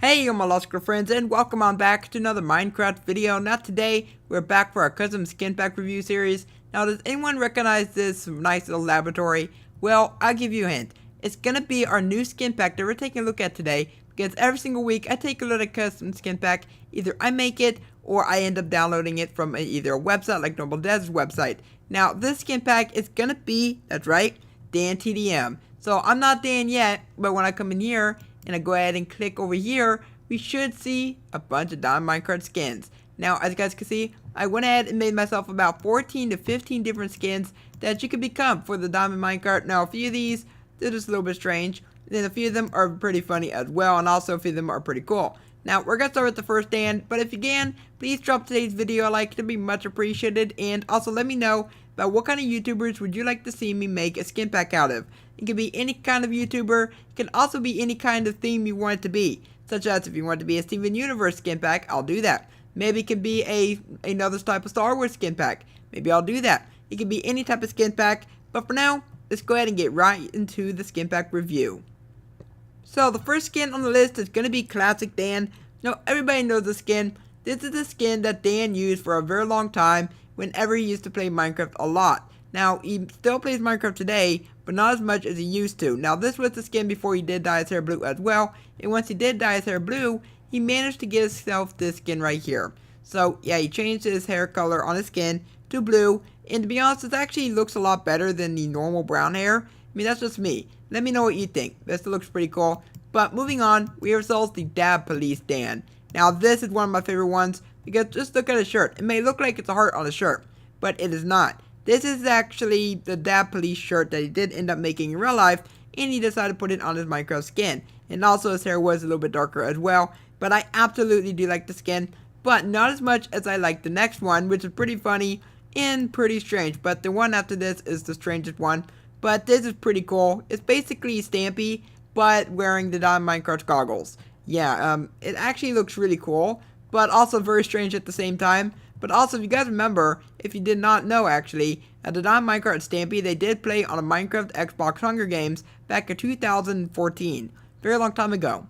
Hey, my logical friends, and welcome on back to another Minecraft video. Now today, we're back for our custom skin pack review series. Now, does anyone recognize this nice little laboratory? Well, I'll give you a hint. It's gonna be our new skin pack that we're taking a look at today, because every single week, I take a look at a custom skin pack. Either I make it, or I end up downloading it from either a website like Normal Dev's website. Now, this skin pack is gonna be, that's right, DanTDM. So, I'm not Dan yet, but when I come in here, and I go ahead and click over here, we should see a bunch of DiamondMinecart skins. Now, as you guys can see, I went ahead and made myself about 14 to 15 different skins that you can become for the DiamondMinecart. Now, a few of these, they're just a little bit strange. Then a few of them are pretty funny as well, and also a few of them are pretty cool. Now, we're going to start with the first Dan, but if you can, please drop today's video a like, it'd be much appreciated, and also let me know about what kind of YouTubers would you like to see me make a skin pack out of. It can be any kind of YouTuber, it can also be any kind of theme you want it to be, such as if you want it to be a Steven Universe skin pack, I'll do that. Maybe it could be another type of Star Wars skin pack, maybe I'll do that. It can be any type of skin pack, but for now, let's go ahead and get right into the skin pack review. So the first skin on the list is going to be Classic Dan. Now everybody knows the skin. This is the skin that Dan used for a very long time whenever he used to play Minecraft a lot. Now he still plays Minecraft today, but not as much as he used to. Now this was the skin before he did dye his hair blue as well. And once he did dye his hair blue, he managed to get himself this skin right here. So yeah, he changed his hair color on his skin to blue. And to be honest, it actually looks a lot better than the normal brown hair. I mean, that's just me. Let me know what you think. This looks pretty cool. But moving on, we have ourselves the Dab Police Dan. Now this is one of my favorite ones because just look at his shirt. It may look like it's a heart on his shirt, but it is not. This is actually the Dab Police shirt that he did end up making in real life, and he decided to put it on his Minecraft skin. And also his hair was a little bit darker as well, but I absolutely do like the skin, but not as much as I like the next one, which is pretty funny and pretty strange. But the one after this is the strangest one. But this is pretty cool. It's basically Stampy, but wearing the DiamondMinecart goggles. Yeah, it actually looks really cool, but also very strange at the same time. But also, if you guys remember, if you did not know actually, at the DiamondMinecart Stampy, they did play on a Minecraft Xbox Hunger Games back in 2014. Very long time ago.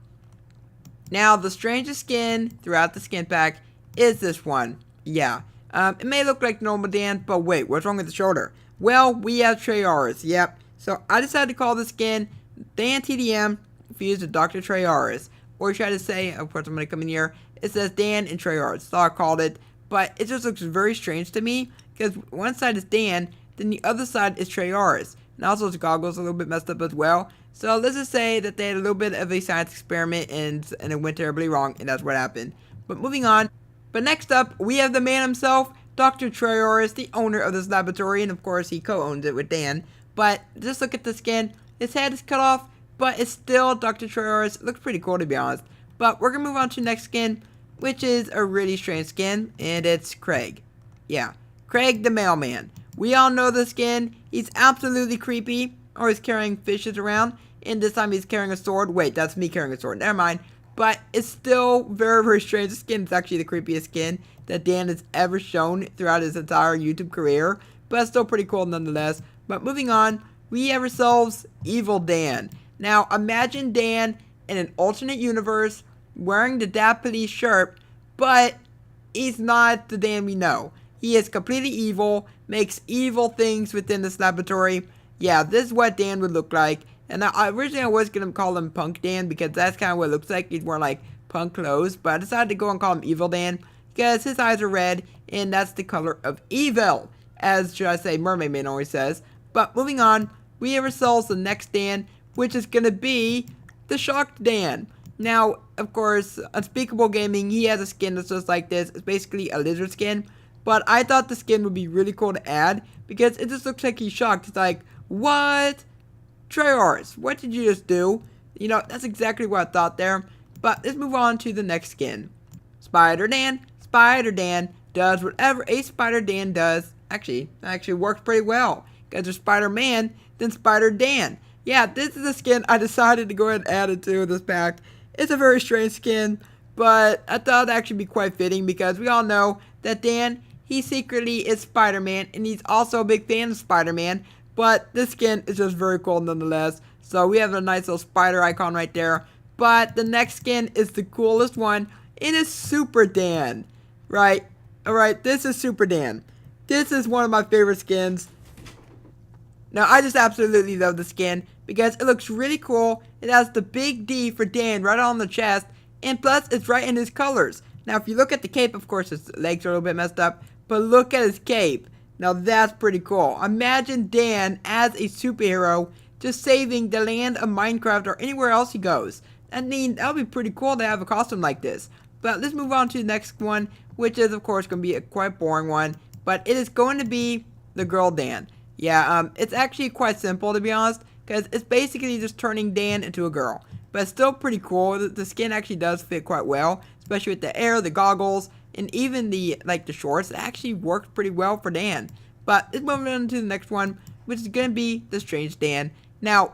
Now, the strangest skin throughout the skin pack is this one. Yeah, it may look like normal Dan, but wait, what's wrong with the shoulder? Well, we have Treyarch, yep. So I decided to call this skin DanTDM fused with Dr. Treyarch. Or try to say, of course I'm going to come in here, it says Dan and Treyarch, so I called it. But it just looks very strange to me, because one side is Dan, then the other side is Treyarch. And also his goggles are a little bit messed up as well. So let's just say that they had a little bit of a science experiment and it went terribly wrong, and that's what happened. But moving on. But next up, we have the man himself, Dr. Treyarch, the owner of this laboratory, and of course he co-owns it with Dan. But just look at the skin. His head is cut off, but it's still Dr. Treyarch. It looks pretty cool to be honest. But we're going to move on to the next skin, which is a really strange skin, and it's Craig. Yeah, Craig the Mailman. We all know the skin. He's absolutely creepy. Or he's carrying fishes around, and this time he's carrying a sword. Wait, that's me carrying a sword. Never mind. But it's still very, very strange. The skin is actually the creepiest skin that Dan has ever shown throughout his entire YouTube career. But it's still pretty cool nonetheless. But moving on, we have ourselves Evil Dan. Now, imagine Dan in an alternate universe wearing the Dab Police shirt, but he's not the Dan we know. He is completely evil, makes evil things within this laboratory. Yeah, this is what Dan would look like. And originally I was going to call him Punk Dan because that's kind of what it looks like. He's more like punk clothes, but I decided to go and call him Evil Dan because his eyes are red, and that's the color of evil, as should I say Mermaid Man always says. But moving on, we have ourselves the next Dan, which is going to be the Shocked Dan. Now, of course, Unspeakable Gaming, he has a skin that's just like this. It's basically a lizard skin. But I thought the skin would be really cool to add because it just looks like he's shocked. It's like, what? Treyarch, what did you just do? You know, that's exactly what I thought there. But let's move on to the next skin. Spider Dan. Spider Dan does whatever a Spider Dan does. Actually works pretty well. Because there's Spider-Man, then Spider Dan. Yeah, this is the skin I decided to go ahead and add it to this pack. It's a very strange skin, but I thought it'd actually be quite fitting because we all know that Dan, he secretly is Spider-Man, and he's also a big fan of Spider-Man, but this skin is just very cool nonetheless. So we have a nice little spider icon right there, But the next skin is the coolest one. It is Super Dan, right? Alright, this is Super Dan. This is one of my favorite skins. Now, I just absolutely love the skin because it looks really cool. It has the big D for Dan right on the chest, and plus it's right in his colors. Now, if you look at the cape, of course his legs are a little bit messed up, but look at his cape. Now, that's pretty cool. Imagine Dan as a superhero just saving the land of Minecraft or anywhere else he goes. I mean, that would be pretty cool to have a costume like this. But let's move on to the next one, which is, of course, going to be a quite boring one, but it is going to be the girl Dan. Yeah, it's actually quite simple, to be honest, because it's basically just turning Dan into a girl. But it's still pretty cool. The skin actually does fit quite well, especially with the hair, the goggles, and even the shorts. It actually works pretty well for Dan. But let's move on to the next one, which is going to be the Strange Dan. Now,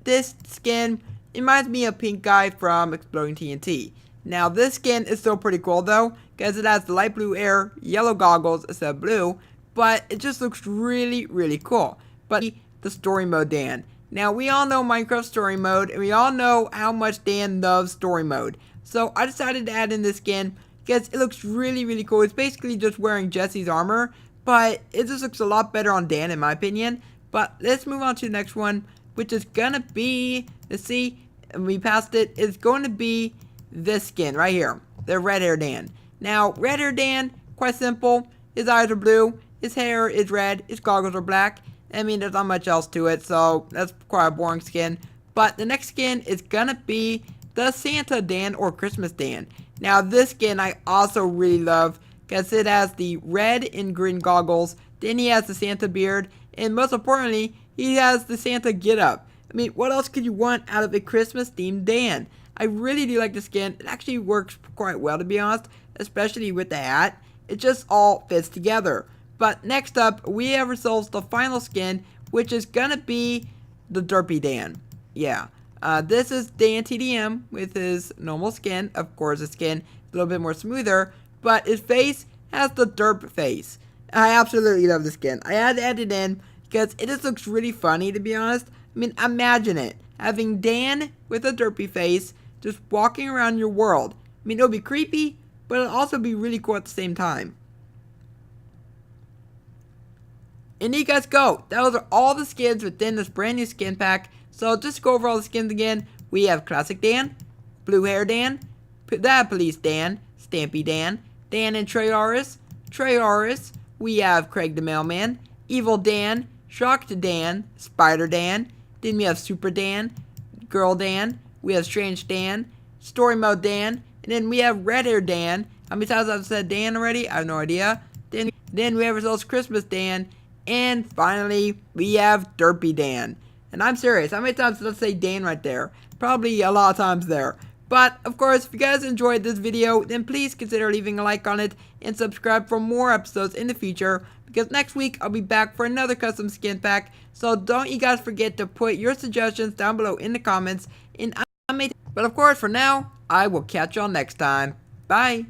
this skin, it reminds me of Pink Guy from Exploding TNT. Now, this skin is still pretty cool, though, because it has the light blue hair, yellow goggles instead of blue, but it just looks really, really cool. But the story mode Dan. Now, we all know Minecraft story mode, and we all know how much Dan loves story mode. So, I decided to add in this skin because it looks really, really cool. It's basically just wearing Jesse's armor, but it just looks a lot better on Dan, in my opinion. But let's move on to the next one, which is gonna be, let's see, we passed it. It's going to be this skin right here, the red hair Dan. Now, red hair Dan, quite simple. His eyes are blue, his hair is red, his goggles are black. I mean, there's not much else to it, so that's quite a boring skin. But the next skin is gonna be the Santa Dan or Christmas Dan. Now, this skin I also really love because it has the red and green goggles. Then he has the Santa beard, and most importantly, he has the Santa getup. I mean, what else could you want out of a Christmas-themed Dan? I really do like the skin. It actually works quite well, to be honest, especially with the hat. It just all fits together. But next up, we have ourselves the final skin, which is gonna be the Derpy Dan. Yeah, this is DanTDM with his normal skin. Of course, his skin is a little bit more smoother, but his face has the derp face. I absolutely love the skin. I had to add it in because it just looks really funny, to be honest. I mean, imagine it. Having Dan with a derpy face just walking around your world. I mean, it'll be creepy, but it'll also be really cool at the same time. And there you guys go. Those are all the skins within this brand new skin pack. So just to go over all the skins again. We have Classic Dan, Blue Hair Dan, The Police Dan, Stampy Dan, Dan and Treyaris. We have Craig the Mailman, Evil Dan, Shocked Dan, Spider Dan. Then we have Super Dan, Girl Dan. We have Strange Dan, Story Mode Dan, and then we have Red Hair Dan. How many times I've said Dan already? I have no idea. Then we have ourselves Christmas Dan, and finally we have Derpy Dan. And I'm serious, how many times did I say Dan right there? Probably a lot of times there. But of course, if you guys enjoyed this video, then please consider leaving a like on it and subscribe for more episodes in the future, because next week I'll be back for another custom skin pack. So don't you guys forget to put your suggestions down below in the comments, and but of course, for now, I will catch y'all next time. Bye.